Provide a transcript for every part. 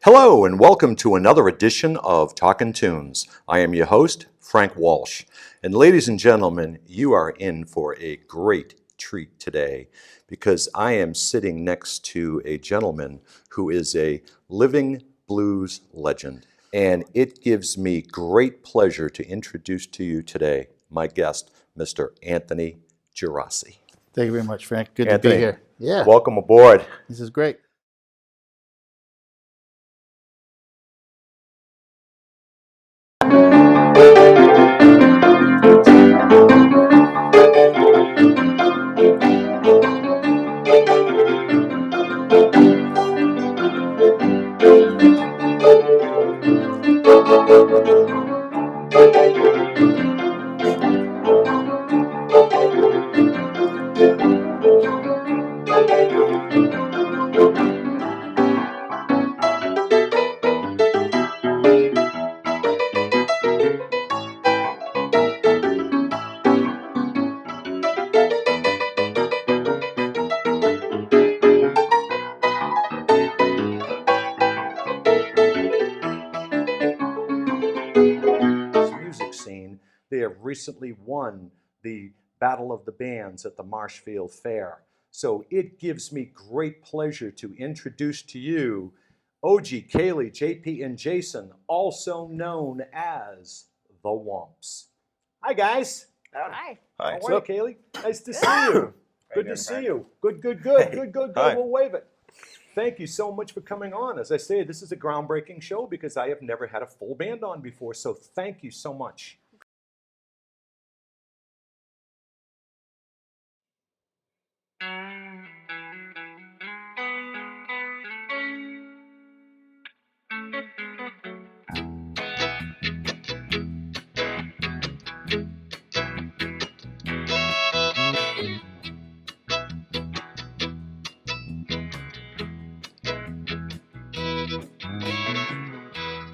Hello and welcome to another edition of Talkin' Tunes. I am your host, Frank Walsh. And ladies and gentlemen, you are in for a great treat today because I am sitting next to a gentleman who is a living blues legend. And it gives me great pleasure to introduce to you today my guest, Mr. Anthony Girassi. Thank you very much, Frank. Good Anthony, to be here. Yeah, welcome aboard. this is great. Music scene, they have recently won the Battle of the Bands at the Marshfield Fair. So it gives me great pleasure to introduce to you OG, Kaylee, JP, and Jason, also known as the Womps. Hi, guys. Hi. How are you, Kaylee? Nice to see you. Good to see you. Good. Good. Hi. We'll wave it. Thank you so much for coming on. As I say, this is a groundbreaking show because I have never had a full band on before, so thank you so much.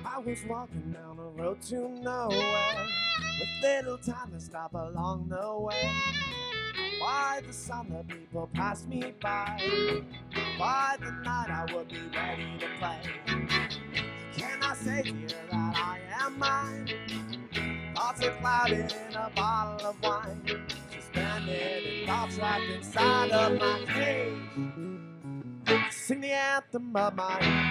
I was walking down a road to nowhere with little time to stop along the way. By the sun, the people passed me by. By the night, I would be ready to play. Can I say to you that I am mine? Thoughts are clouded in a bottle of wine, suspended in thoughts trapped inside of my cage. Sing the anthem of my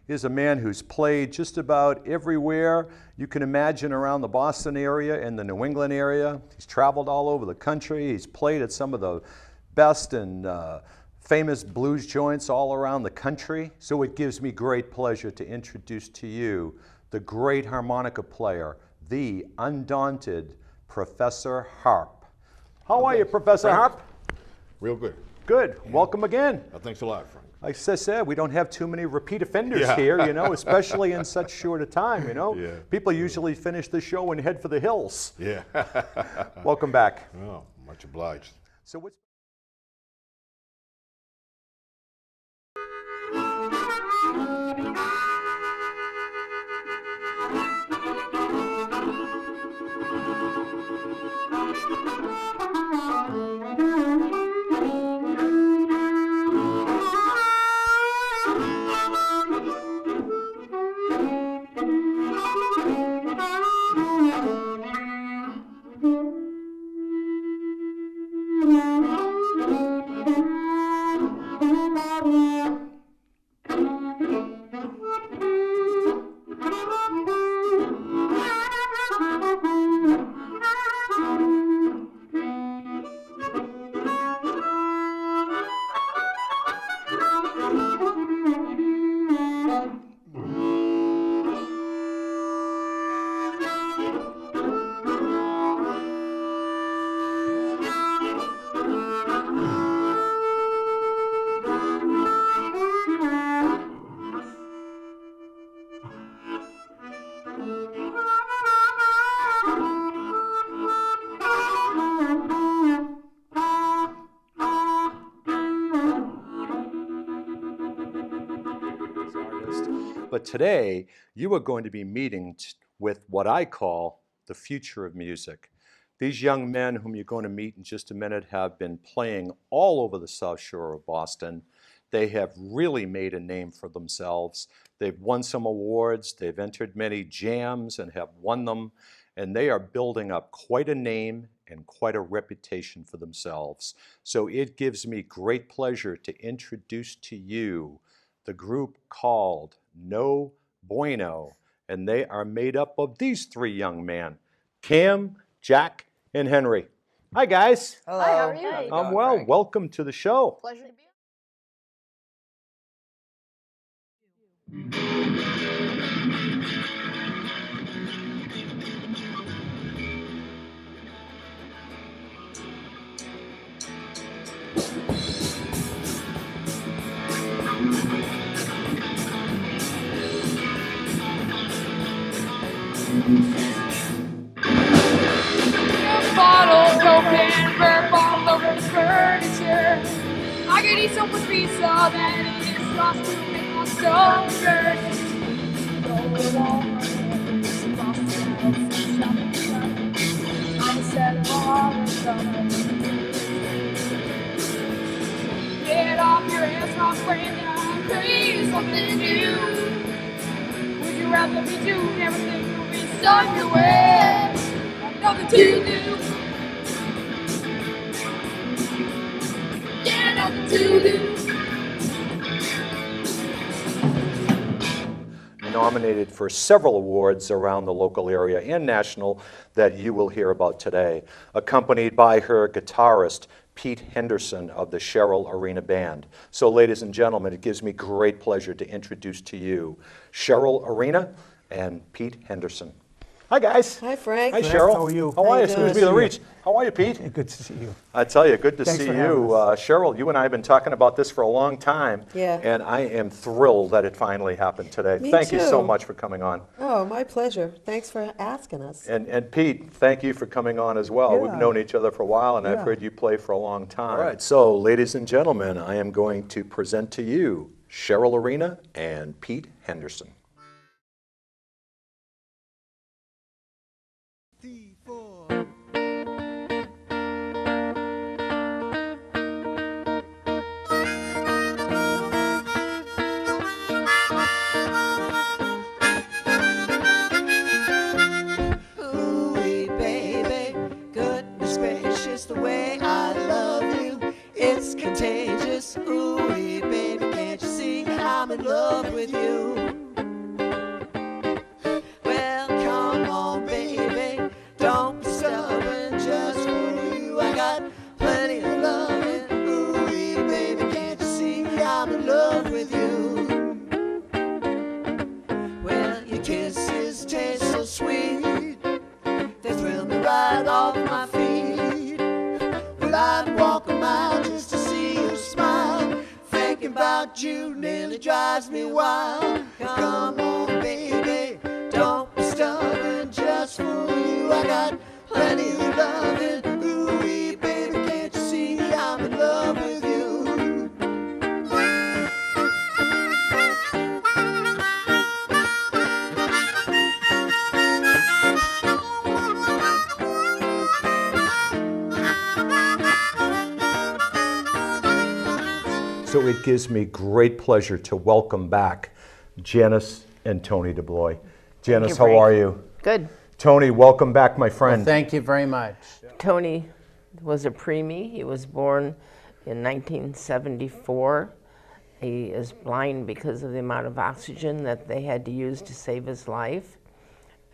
Is a man who's played just about everywhere you can imagine around the Boston area and the New England area. He's traveled all over the country. He's played at some of the best and famous blues joints all around the country. So it gives me great pleasure to introduce to you the great harmonica player, the undaunted Professor Harp. How are you, Professor Harp? Real good. Good. Welcome again. Thanks a lot, Frank. Like I said, we don't have too many repeat offenders Yeah. here, especially in such short a time, Yeah. People usually finish the show and head for the hills. Yeah. Welcome back. Oh, much obliged. So what's But today, you are going to be meeting with what I call the future of music. These young men whom you're going to meet in just a minute have been playing all over the South Shore of Boston. They have really made a name for themselves. They've won some awards, they've entered many jams and have won them, and they are building up quite a name and quite a reputation for themselves. So it gives me great pleasure to introduce to you the group called No Bueno, and they are made up of these three young men, Cam, Jack, and Henry. Hi, guys. Hello. Hi, how are you? How's it I'm going, well. Frank? Welcome to the show. Pleasure to be Bottles open, burn all over the furniture. I could eat someone's pizza that is lost to make my stronger. I'm a set of all the stuff. Get off your ass, my friend, I'm crazy, something new. Would you rather be doing everything or be stuck your way? Nothing to do. Yeah, nothing to do. Nominated for several awards around the local area and national that you will hear about today, accompanied by her guitarist, Pete Henderson of the Cheryl Arena Band. So ladies and gentlemen, it gives me great pleasure to introduce to you Cheryl Arena and Pete Henderson. Hi guys. Hi, Frank. Hi Cheryl. How are you? How are you? How you Excuse me doing? the reach. How are you, Pete? Good to see you. I tell you, good to Thanks see for you. having us. Cheryl, you and I have been talking about this for a long time. Yeah. And I am thrilled that it finally happened today. Me Thank you so too. much for coming on. Oh, my pleasure. Thanks for asking us. And Pete, thank you for coming on as well. We've Yeah. known each other for a while, and I've Yeah. heard you play for a long time. All right, so ladies and gentlemen, I am going to present to you Cheryl Arena and Pete Henderson. Ooh-wee, baby, goodness gracious, the way I love you, it's contagious. Ooh-wee, baby, can't you see I'm in love with you? Well, come on, baby, don't be stubborn, just for you I got plenty of loving. Ooh-wee, baby, can't you see I'm in love with you? Well, your kisses taste so sweet, they thrill me right off my feet. Well, I'd walk a mile just to see you smile. Thinking about you nearly drives me wild. Come on, baby, don't be stubborn. Just for you, I got plenty of loving. Ooh-wee, baby, can't you see I'm in love with you? So it gives me great pleasure to welcome back Janice and Tony DeBlois. Janice, how Frank. are you? Good. Tony, welcome back, my friend. Thank you very much. Tony was a preemie. He was born in 1974. He is blind because of the amount of oxygen that they had to use to save his life.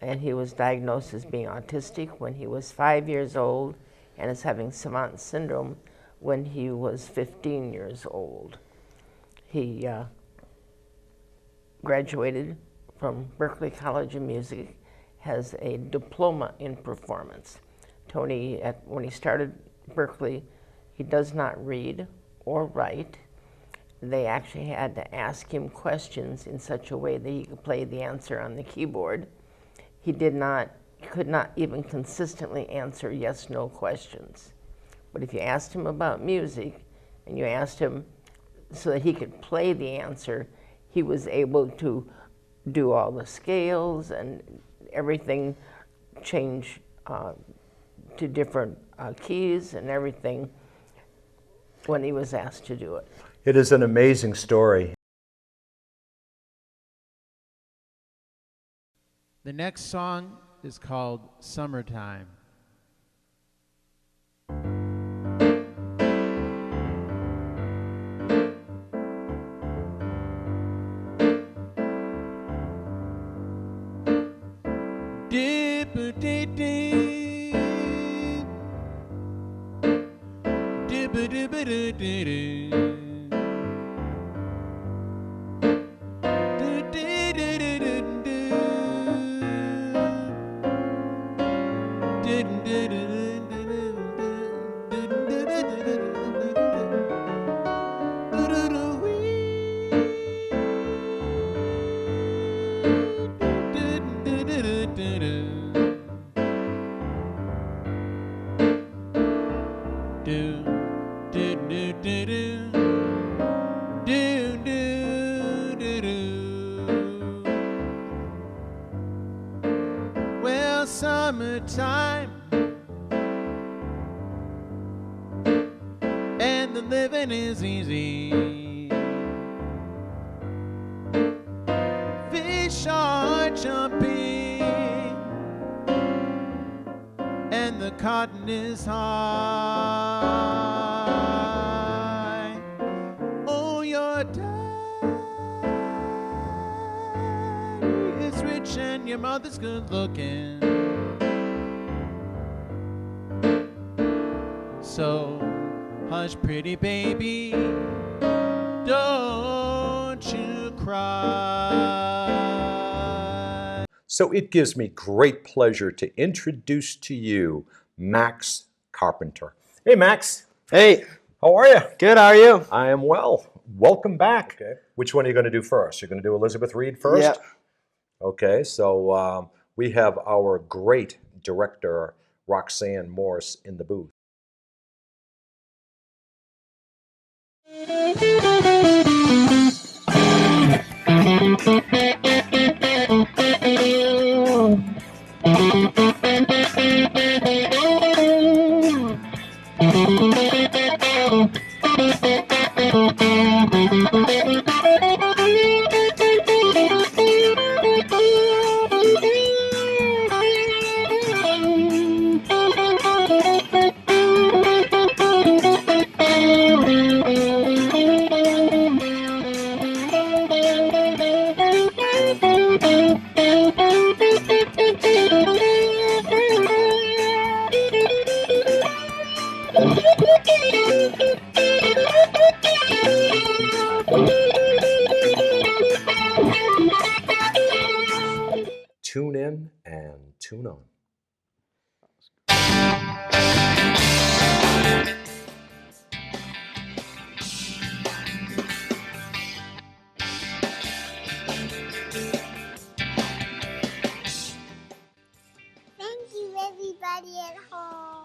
And he was diagnosed as being autistic when he was 5 years old and is having savant syndrome when he was 15 years old. He graduated from Berklee College of Music, has a diploma in performance. Tony, when he started Berklee, he does not read or write. They actually had to ask him questions in such a way that he could play the answer on the keyboard. He could not even consistently answer yes/no questions. But if you asked him about music and you asked him so that he could play the answer, he was able to do all the scales and everything, change to different keys and everything when he was asked to do it. It is an amazing story. The next song is called Summertime. Well, summertime, and the living is easy. Fish are jumping, and the cotton is high. Oh, your daddy is rich and your mother's good looking. So hush, pretty baby, don't you cry. So it gives me great pleasure to introduce to you Max Carpenter. Hey, Max. Hey, How are you? good, how are you? I am well. Welcome back. Okay. Which one are you going to do first? You're going to do Elizabeth Reed first? Yeah. Okay, so we have our great director, Roxanne Morse, in the booth. Tune in and tune on. Thank you, everybody at home.